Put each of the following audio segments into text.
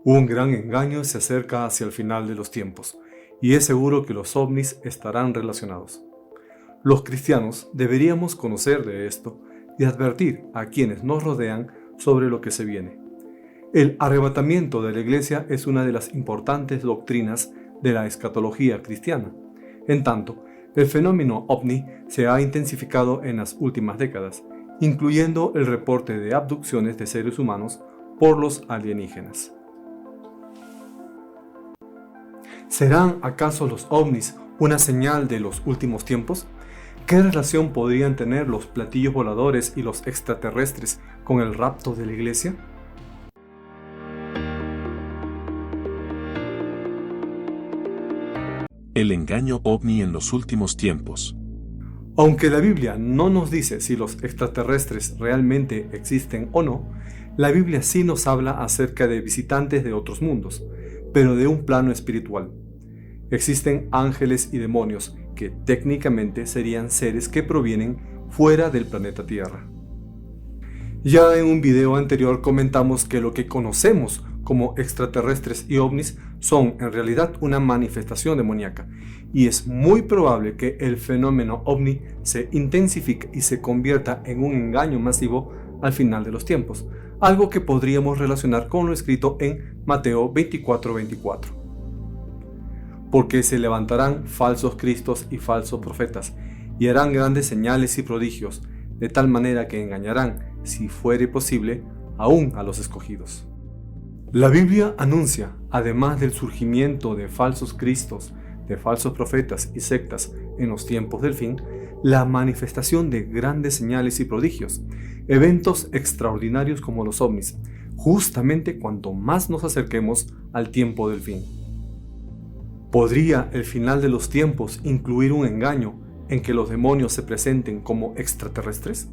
Un gran engaño se acerca hacia el final de los tiempos, y es seguro que los ovnis estarán relacionados. Los cristianos deberíamos conocer de esto y advertir a quienes nos rodean sobre lo que se viene. El arrebatamiento de la Iglesia es una de las importantes doctrinas de la escatología cristiana. En tanto, el fenómeno ovni se ha intensificado en las últimas décadas, incluyendo el reporte de abducciones de seres humanos por los alienígenas. ¿Serán acaso los ovnis una señal de los últimos tiempos? ¿Qué relación podrían tener los platillos voladores y los extraterrestres con el rapto de la Iglesia? El engaño ovni en los últimos tiempos. Aunque la Biblia no nos dice si los extraterrestres realmente existen o no, la Biblia sí nos habla acerca de visitantes de otros mundos, pero de un plano espiritual. Existen ángeles y demonios que técnicamente serían seres que provienen fuera del planeta Tierra. Ya en un video anterior comentamos que lo que conocemos como extraterrestres y ovnis son en realidad una manifestación demoníaca, y es muy probable que el fenómeno ovni se intensifique y se convierta en un engaño masivo al final de los tiempos, algo que podríamos relacionar con lo escrito en Mateo 24:24. Porque se levantarán falsos cristos y falsos profetas, y harán grandes señales y prodigios, de tal manera que engañarán, si fuere posible, aún a los escogidos. La Biblia anuncia, además del surgimiento de falsos cristos, de falsos profetas y sectas en los tiempos del fin, la manifestación de grandes señales y prodigios, eventos extraordinarios como los ovnis, justamente cuanto más nos acerquemos al tiempo del fin. ¿Podría el final de los tiempos incluir un engaño en que los demonios se presenten como extraterrestres?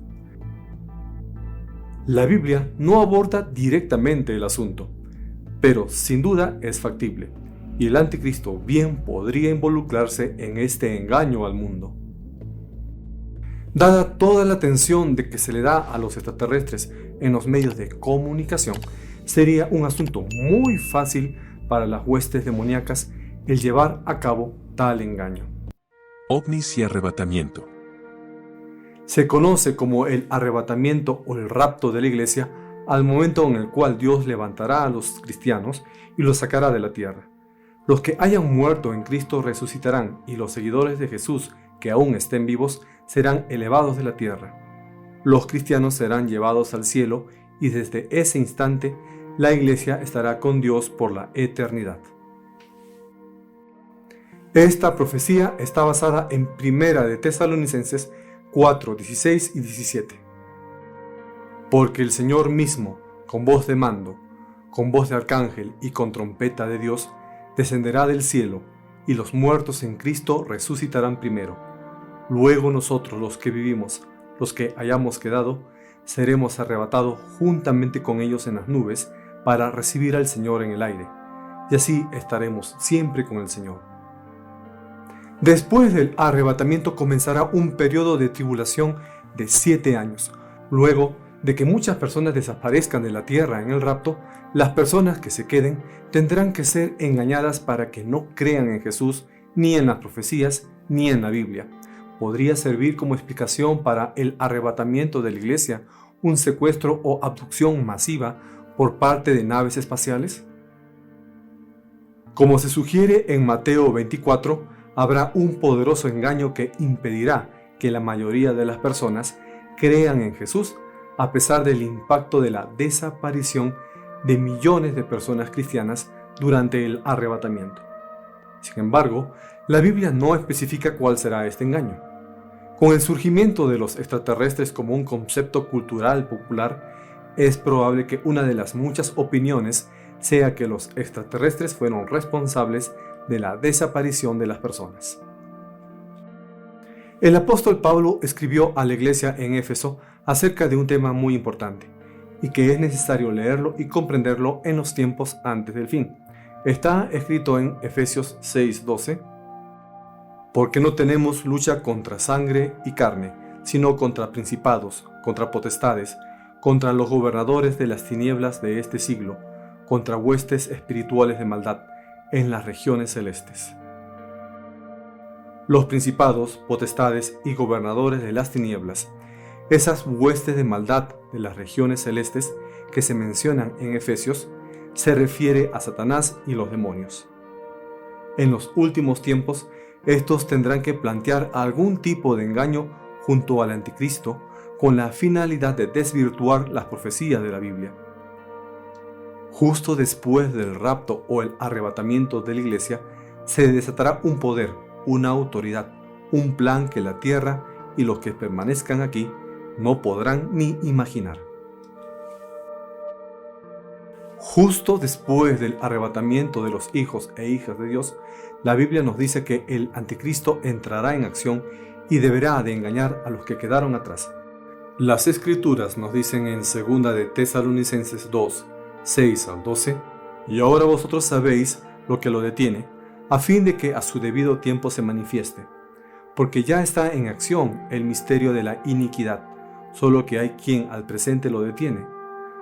La Biblia no aborda directamente el asunto, pero sin duda es factible, y el anticristo bien podría involucrarse en este engaño al mundo. Dada toda la atención de que se le da a los extraterrestres en los medios de comunicación, sería un asunto muy fácil para las huestes demoníacas el llevar a cabo tal engaño. Ovnis y arrebatamiento. Se conoce como el arrebatamiento o el rapto de la Iglesia al momento en el cual Dios levantará a los cristianos y los sacará de la tierra. Los que hayan muerto en Cristo resucitarán, y los seguidores de Jesús que aún estén vivos serán elevados de la tierra. Los cristianos serán llevados al cielo, y desde ese instante la Iglesia estará con Dios por la eternidad. Esta profecía está basada en 1 de Tesalonicenses 4, 16 y 17. Porque el Señor mismo, con voz de mando, con voz de arcángel y con trompeta de Dios, descenderá del cielo, y los muertos en Cristo resucitarán primero. Luego nosotros, los que vivimos, los que hayamos quedado, seremos arrebatados juntamente con ellos en las nubes para recibir al Señor en el aire, y así estaremos siempre con el Señor. Después del arrebatamiento comenzará un periodo de tribulación de 7 años. Luego de que muchas personas desaparezcan de la tierra en el rapto, las personas que se queden tendrán que ser engañadas para que no crean en Jesús, ni en las profecías, ni en la Biblia. ¿Podría servir como explicación para el arrebatamiento de la Iglesia un secuestro o abducción masiva por parte de naves espaciales? Como se sugiere en Mateo 24, habrá un poderoso engaño que impedirá que la mayoría de las personas crean en Jesús, a pesar del impacto de la desaparición de millones de personas cristianas durante el arrebatamiento. Sin embargo, la Biblia no especifica cuál será este engaño. Con el surgimiento de los extraterrestres como un concepto cultural popular, es probable que una de las muchas opiniones sea que los extraterrestres fueron responsables de la desaparición de las personas. El apóstol Pablo escribió a la iglesia en Éfeso acerca de un tema muy importante, y que es necesario leerlo y comprenderlo en los tiempos antes del fin. Está escrito en Efesios 6:12, porque no tenemos lucha contra sangre y carne, sino contra principados, contra potestades, contra los gobernadores de las tinieblas de este siglo, contra huestes espirituales de maldad en las regiones celestes. Los principados, potestades y gobernadores de las tinieblas, esas huestes de maldad de las regiones celestes que se mencionan en Efesios, se refiere a Satanás y los demonios. En los últimos tiempos, estos tendrán que plantear algún tipo de engaño junto al anticristo con la finalidad de desvirtuar las profecías de la Biblia. Justo después del rapto o el arrebatamiento de la iglesia, se desatará un poder, una autoridad, un plan que la tierra y los que permanezcan aquí no podrán ni imaginar. Justo después del arrebatamiento de los hijos e hijas de Dios, la Biblia nos dice que el anticristo entrará en acción y deberá de engañar a los que quedaron atrás. Las Escrituras nos dicen en 2 de Tesalonicenses 2, 6 al 12, y ahora vosotros sabéis lo que lo detiene, a fin de que a su debido tiempo se manifieste, porque ya está en acción el misterio de la iniquidad, solo que hay quien al presente lo detiene,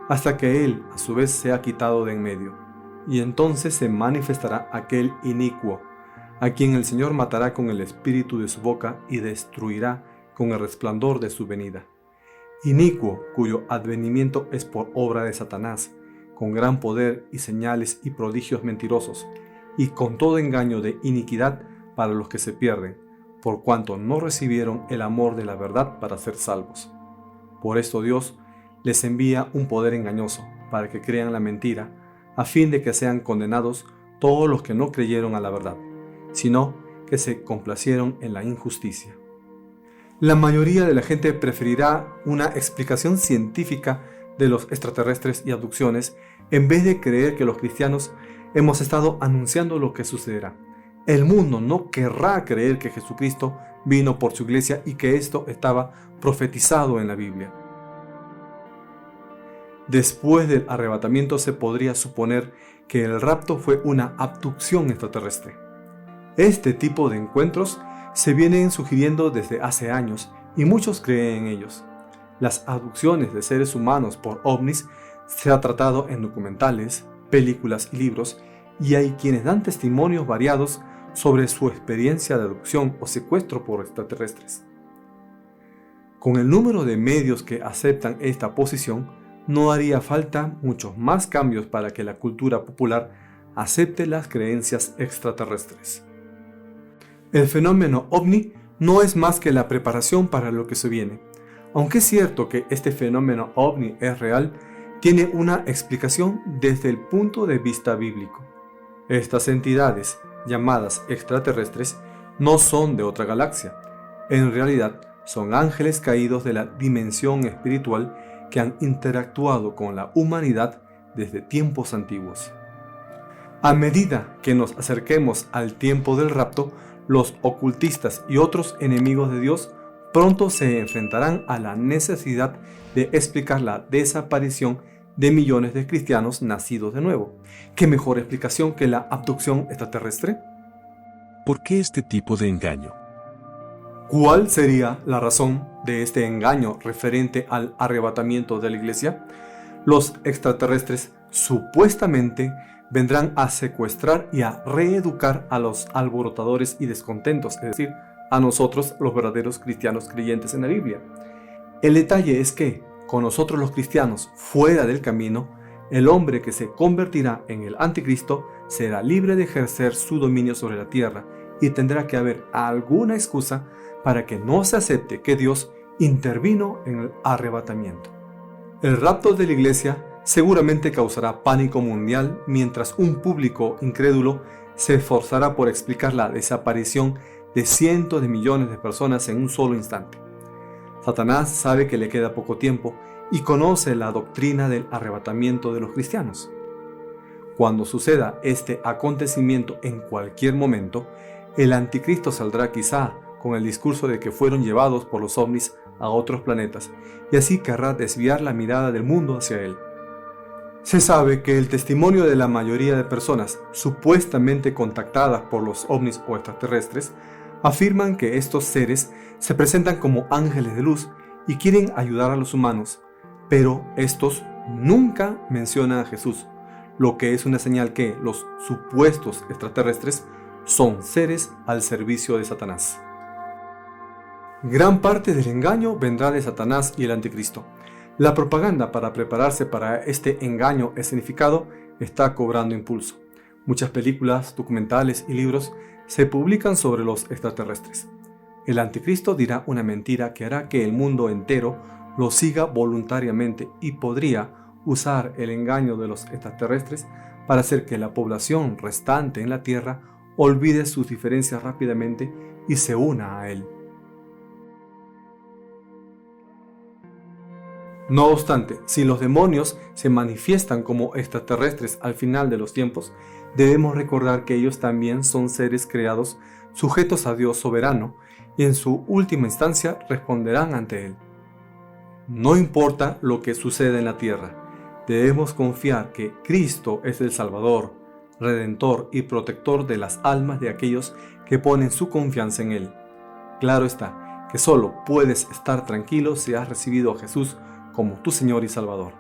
hasta que él a su vez sea quitado de en medio, y entonces se manifestará aquel inicuo, a quien el Señor matará con el espíritu de su boca y destruirá con el resplandor de su venida. Inicuo, cuyo advenimiento es por obra de Satanás, con gran poder y señales y prodigios mentirosos, y con todo engaño de iniquidad para los que se pierden, por cuanto no recibieron el amor de la verdad para ser salvos. Por esto Dios les envía un poder engañoso, para que crean la mentira, a fin de que sean condenados todos los que no creyeron a la verdad, sino que se complacieron en la injusticia. La mayoría de la gente preferirá una explicación científica de los extraterrestres y abducciones en vez de creer que los cristianos hemos estado anunciando lo que sucederá. El mundo no querrá creer que Jesucristo vino por su iglesia y que esto estaba profetizado en la Biblia. Después del arrebatamiento se podría suponer que el rapto fue una abducción extraterrestre. Este tipo de encuentros se vienen sugiriendo desde hace años y muchos creen en ellos. Las abducciones de seres humanos por ovnis se ha tratado en documentales, películas y libros, y hay quienes dan testimonios variados sobre su experiencia de abducción o secuestro por extraterrestres. Con el número de medios que aceptan esta posición, no haría falta muchos más cambios para que la cultura popular acepte las creencias extraterrestres. El fenómeno ovni no es más que la preparación para lo que se viene. Aunque es cierto que este fenómeno ovni es real, tiene una explicación desde el punto de vista bíblico. Estas entidades, llamadas extraterrestres, no son de otra galaxia. En realidad, son ángeles caídos de la dimensión espiritual que han interactuado con la humanidad desde tiempos antiguos. A medida que nos acerquemos al tiempo del rapto, los ocultistas y otros enemigos de Dios pronto se enfrentarán a la necesidad de explicar la desaparición de millones de cristianos nacidos de nuevo. ¿Qué mejor explicación que la abducción extraterrestre? ¿Por qué este tipo de engaño? ¿Cuál sería la razón de este engaño referente al arrebatamiento de la iglesia? Los extraterrestres supuestamente vendrán a secuestrar y a reeducar a los alborotadores y descontentos, es decir, a nosotros los verdaderos cristianos creyentes en la Biblia. El detalle es que, con nosotros los cristianos fuera del camino, el hombre que se convertirá en el anticristo será libre de ejercer su dominio sobre la tierra y tendrá que haber alguna excusa para que no se acepte que Dios intervino en el arrebatamiento. El rapto de la iglesia seguramente causará pánico mundial mientras un público incrédulo se esforzará por explicar la desaparición de cientos de millones de personas en un solo instante. Satanás sabe que le queda poco tiempo y conoce la doctrina del arrebatamiento de los cristianos. Cuando suceda este acontecimiento en cualquier momento, el anticristo saldrá quizá con el discurso de que fueron llevados por los ovnis a otros planetas y así querrá desviar la mirada del mundo hacia él. Se sabe que el testimonio de la mayoría de personas supuestamente contactadas por los ovnis o extraterrestres afirman que estos seres se presentan como ángeles de luz y quieren ayudar a los humanos, pero estos nunca mencionan a Jesús, lo que es una señal que los supuestos extraterrestres son seres al servicio de Satanás. Gran parte del engaño vendrá de Satanás y el anticristo. La propaganda para prepararse para este engaño escenificado está cobrando impulso. Muchas películas, documentales y libros se publican sobre los extraterrestres. El anticristo dirá una mentira que hará que el mundo entero lo siga voluntariamente y podría usar el engaño de los extraterrestres para hacer que la población restante en la Tierra olvide sus diferencias rápidamente y se una a él. No obstante, si los demonios se manifiestan como extraterrestres al final de los tiempos, debemos recordar que ellos también son seres creados sujetos a Dios soberano y en su última instancia responderán ante Él. No importa lo que suceda en la tierra, debemos confiar que Cristo es el Salvador, Redentor y Protector de las almas de aquellos que ponen su confianza en Él. Claro está que solo puedes estar tranquilo si has recibido a Jesús como tu Señor y Salvador.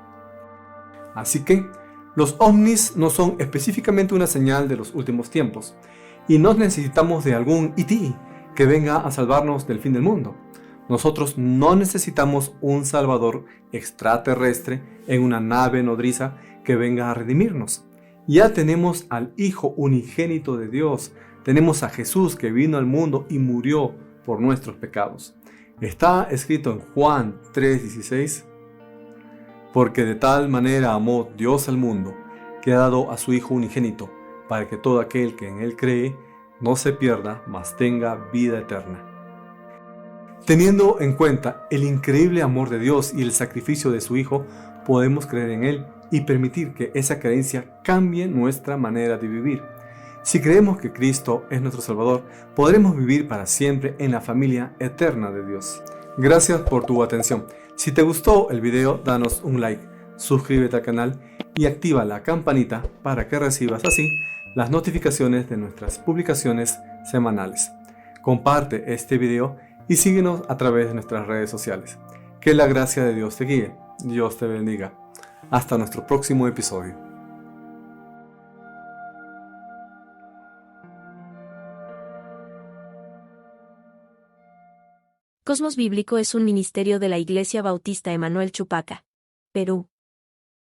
Así que, los ovnis no son específicamente una señal de los últimos tiempos, y no necesitamos de algún E.T. que venga a salvarnos del fin del mundo. Nosotros no necesitamos un Salvador extraterrestre en una nave nodriza que venga a redimirnos. Ya tenemos al Hijo unigénito de Dios, tenemos a Jesús que vino al mundo y murió por nuestros pecados. Está escrito en Juan 3:16, porque de tal manera amó Dios al mundo, que ha dado a su Hijo unigénito, para que todo aquel que en Él cree no se pierda, mas tenga vida eterna. Teniendo en cuenta el increíble amor de Dios y el sacrificio de su Hijo, podemos creer en Él y permitir que esa creencia cambie nuestra manera de vivir. Si creemos que Cristo es nuestro Salvador, podremos vivir para siempre en la familia eterna de Dios. Gracias por tu atención. Si te gustó el video, danos un like, suscríbete al canal y activa la campanita para que recibas así las notificaciones de nuestras publicaciones semanales. Comparte este video y síguenos a través de nuestras redes sociales. Que la gracia de Dios te guíe. Dios te bendiga. Hasta nuestro próximo episodio. Cosmos Bíblico es un ministerio de la Iglesia Bautista Emanuel Chupaca, Perú.